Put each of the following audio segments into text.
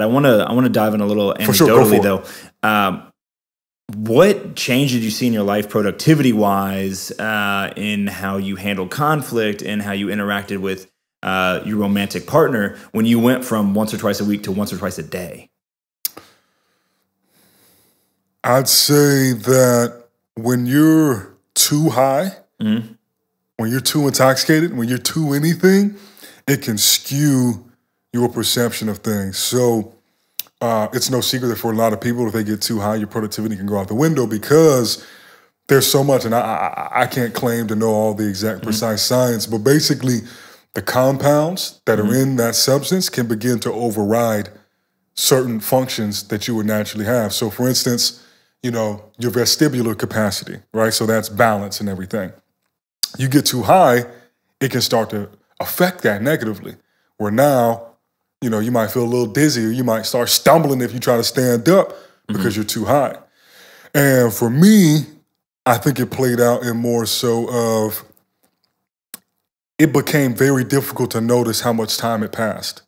I want to dive in a little anecdotally though. What change did you see in your life productivity-wise in how you handled conflict and how you interacted with your romantic partner when you went from once or twice a week to once or twice a day? I'd say that when you're too high, when you're too intoxicated, when you're too anything, it can skew your perception of things. So it's no secret that for a lot of people, if they get too high, your productivity can go out the window because there's so much, and I can't claim to know all the exact precise science, but basically the compounds that are in that substance can begin to override certain functions that you would naturally have. So for instance, you know, your vestibular capacity, right? So that's balance and everything. You get too high, it can start to affect that negatively, where now, you know, you might feel a little dizzy or you might start stumbling if you try to stand up because you're too high. And for me, I think it played out in more so of, it became very difficult to notice how much time had passed.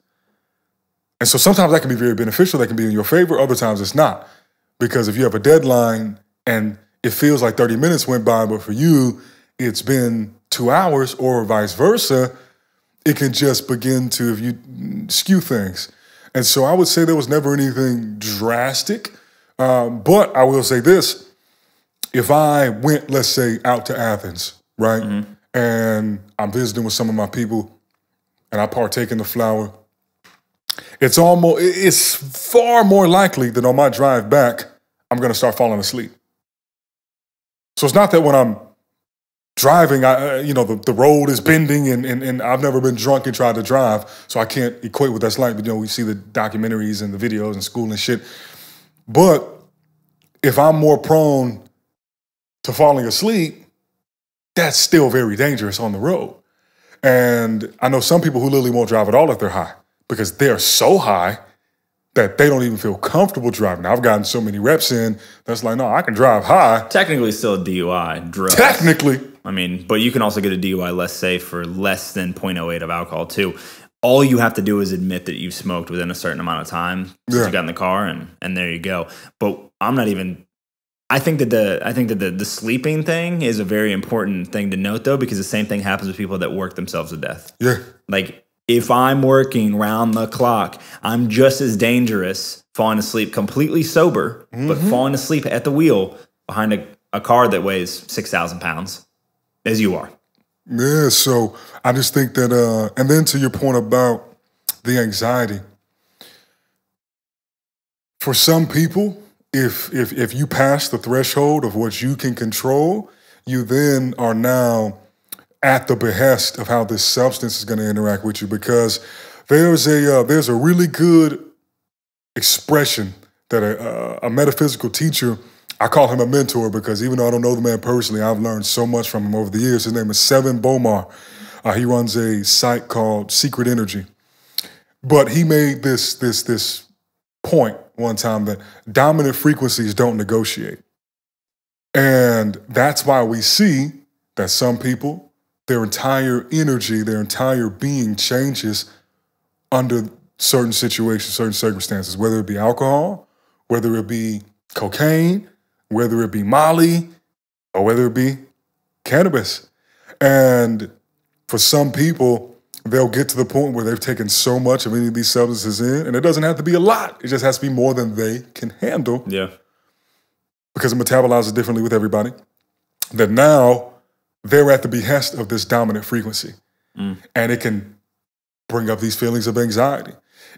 And so sometimes that can be very beneficial, that can be in your favor, other times it's not. Because if you have a deadline and it feels like 30 minutes went by, but for you, it's been 2 hours or vice versa, it can just begin to, if you skew things. And so I would say there was never anything drastic. But I will say this, if I went, let's say, out to Athens, right? And I'm visiting with some of my people and I partake in the flower, it's far more likely that on my drive back, I'm gonna start falling asleep. So it's not that when I'm driving, the road is bending and I've never been drunk and tried to drive, so I can't equate what that's like, but you know, we see the documentaries and the videos in school and shit. But if I'm more prone to falling asleep, that's still very dangerous on the road. And I know some people who literally won't drive at all if they're high because they're so high that they don't even feel comfortable driving. Now, I've gotten so many reps in that's like, no, I can drive high. Technically still a DUI, drugs. Technically. I mean, but you can also get a DUI less safe for less than 0.08 of alcohol too. All you have to do is admit that you've smoked within a certain amount of time since you got in the car, and there you go. But I'm not even. I think that the sleeping thing is a very important thing to note though, because the same thing happens with people that work themselves to death. Yeah. Like if I'm working round the clock, I'm just as dangerous falling asleep completely sober, but falling asleep at the wheel behind a car that weighs 6,000 pounds as you are. Yeah, so I just think that, and then to your point about the anxiety, for some people, if you pass the threshold of what you can control, you then are now at the behest of how this substance is going to interact with you, because there's a really good expression that a metaphysical teacher, I call him a mentor because even though I don't know the man personally, I've learned so much from him over the years. His name is Sae'Von Bomar. He runs a site called Secret Energy. But he made this point one time that dominant frequencies don't negotiate. And that's why we see that some people, their entire energy, their entire being changes under certain situations, certain circumstances, whether it be alcohol, whether it be cocaine, whether it be Molly, or whether it be cannabis. And for some people, they'll get to the point where they've taken so much of any of these substances in, and it doesn't have to be a lot. It just has to be more than they can handle. Yeah. Because it metabolizes differently with everybody. That now they're at the behest of this dominant frequency. And it can bring up these feelings of anxiety.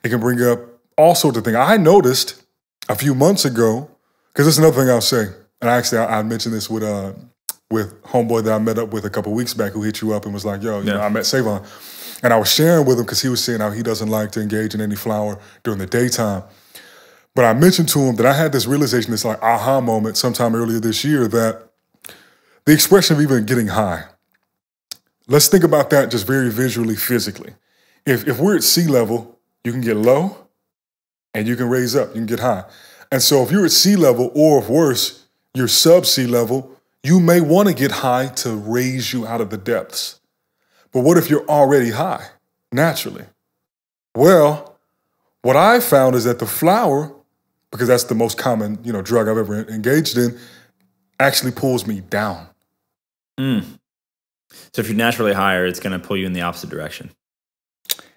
It can bring up all sorts of things. I noticed a few months ago, because this is another thing I'll say, and actually I mentioned this with homeboy that I met up with a couple of weeks back who hit you up and was like, yo, you know, I met Sae'Von. And I was sharing with him because he was saying how he doesn't like to engage in any flower during the daytime. But I mentioned to him that I had this realization, this like aha moment sometime earlier this year, that the expression of even getting high, let's think about that just very visually, physically. If we're at sea level, you can get low and you can raise up, you can get high. And so if you're at sea level, or if worse, you're sub-sea level, you may want to get high to raise you out of the depths. But what if you're already high, naturally? Well, what I found is that the flower, because that's the most common, drug I've ever engaged in, actually pulls me down. So if you're naturally higher, it's going to pull you in the opposite direction.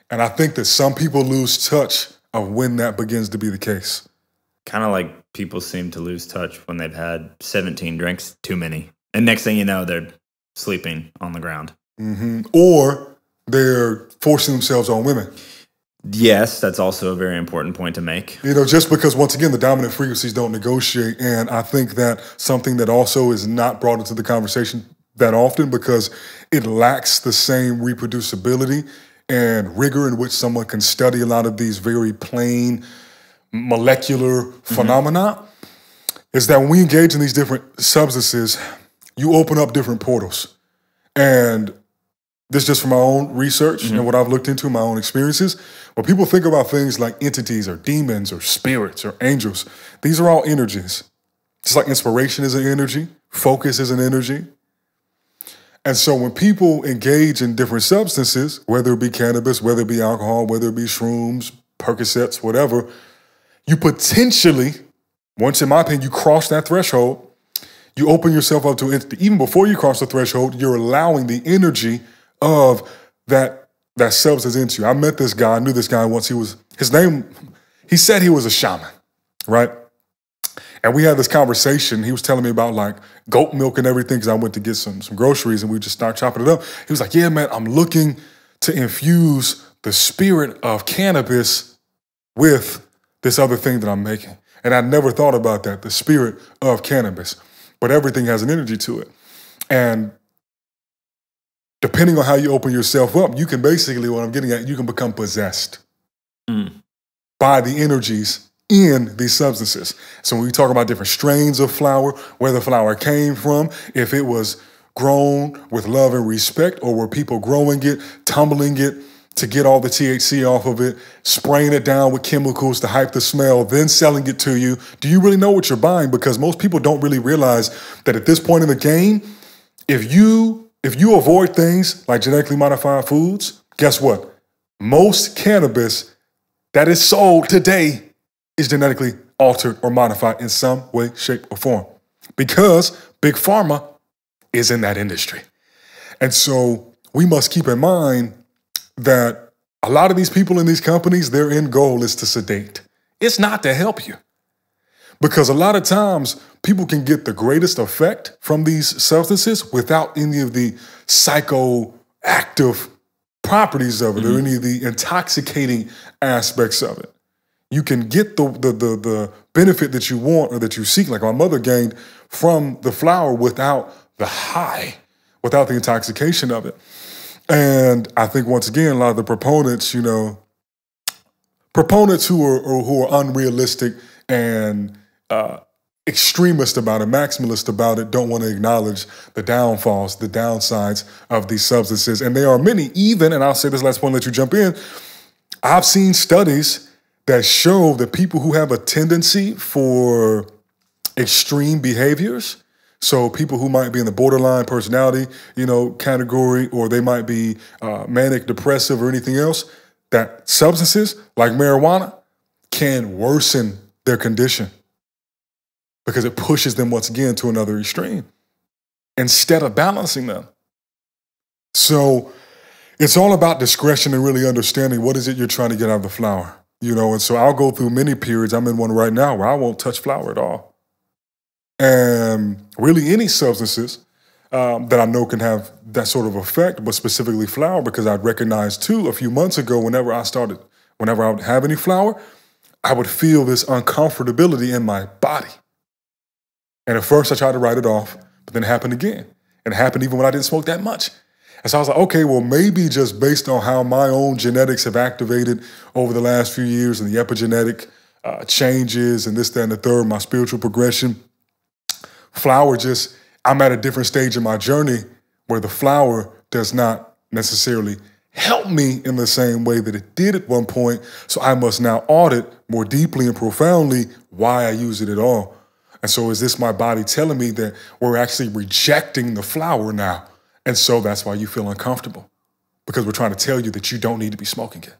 And I think that some people lose touch of when that begins to be the case. Kind of like people seem to lose touch when they've had 17 drinks too many. And next thing you know, they're sleeping on the ground. Mm-hmm. Or they're forcing themselves on women. Yes, that's also a very important point to make. Just because, once again, the dominant frequencies don't negotiate. And I think that something that also is not brought into the conversation that often because it lacks the same reproducibility and rigor in which someone can study a lot of these very plain molecular phenomena, is that when we engage in these different substances, you open up different portals. And this is just from my own research and what I've looked into, my own experiences. When people think about things like entities or demons or spirits or angels, these are all energies. Just like inspiration is an energy, focus is an energy. And so when people engage in different substances, whether it be cannabis, whether it be alcohol, whether it be shrooms, Percocets, whatever, you potentially, once in my opinion, you cross that threshold, you open yourself up to it. Even before you cross the threshold, you're allowing the energy of that substance into you. I met this guy, I knew this guy once. He said he was a shaman, right? And we had this conversation. He was telling me about like goat milk and everything because I went to get some groceries and we just started chopping it up. He was like, yeah, man, I'm looking to infuse the spirit of cannabis with this other thing that I'm making. And I never thought about that, the spirit of cannabis. But everything has an energy to it. And depending on how you open yourself up, you can basically, what I'm getting at, you can become possessed by the energies in these substances. So when we talk about different strains of flower, where the flower came from, if it was grown with love and respect, or were people growing it, tumbling it to get all the THC off of it, spraying it down with chemicals to hype the smell, then selling it to you, do you really know what you're buying? Because most people don't really realize that at this point in the game, if you avoid things like genetically modified foods, guess what? Most cannabis that is sold today is genetically altered or modified in some way, shape, or form. Because Big Pharma is in that industry. And so we must keep in mind that a lot of these people in these companies, their end goal is to sedate. It's not to help you. Because a lot of times people can get the greatest effect from these substances without any of the psychoactive properties of it or any of the intoxicating aspects of it. You can get the benefit that you want or that you seek, like my mother gained from the flower without the high, without the intoxication of it. And I think, once again, a lot of the proponents, proponents who are unrealistic and extremist about it, maximalist about it, don't want to acknowledge the downfalls, the downsides of these substances. And there are many, even, and I'll say this last point, let you jump in, I've seen studies that show that people who have a tendency for extreme behaviors, so people who might be in the borderline personality, category, or they might be manic depressive or anything else, that substances like marijuana can worsen their condition because it pushes them once again to another extreme instead of balancing them. So it's all about discretion and really understanding what is it you're trying to get out of the flower. And so I'll go through many periods. I'm in one right now where I won't touch flower at all. And really any substances that I know can have that sort of effect, but specifically flower, because I'd recognized too a few months ago, whenever I would have any flower, I would feel this uncomfortability in my body. And at first I tried to write it off, but then it happened again. And it happened even when I didn't smoke that much. And so I was like, okay, well, maybe just based on how my own genetics have activated over the last few years and the epigenetic changes and this, that, and the third, my spiritual progression, flower I'm at a different stage in my journey where the flower does not necessarily help me in the same way that it did at one point. So I must now audit more deeply and profoundly why I use it at all. And so is this my body telling me that we're actually rejecting the flower now? And so that's why you feel uncomfortable, because we're trying to tell you that you don't need to be smoking it.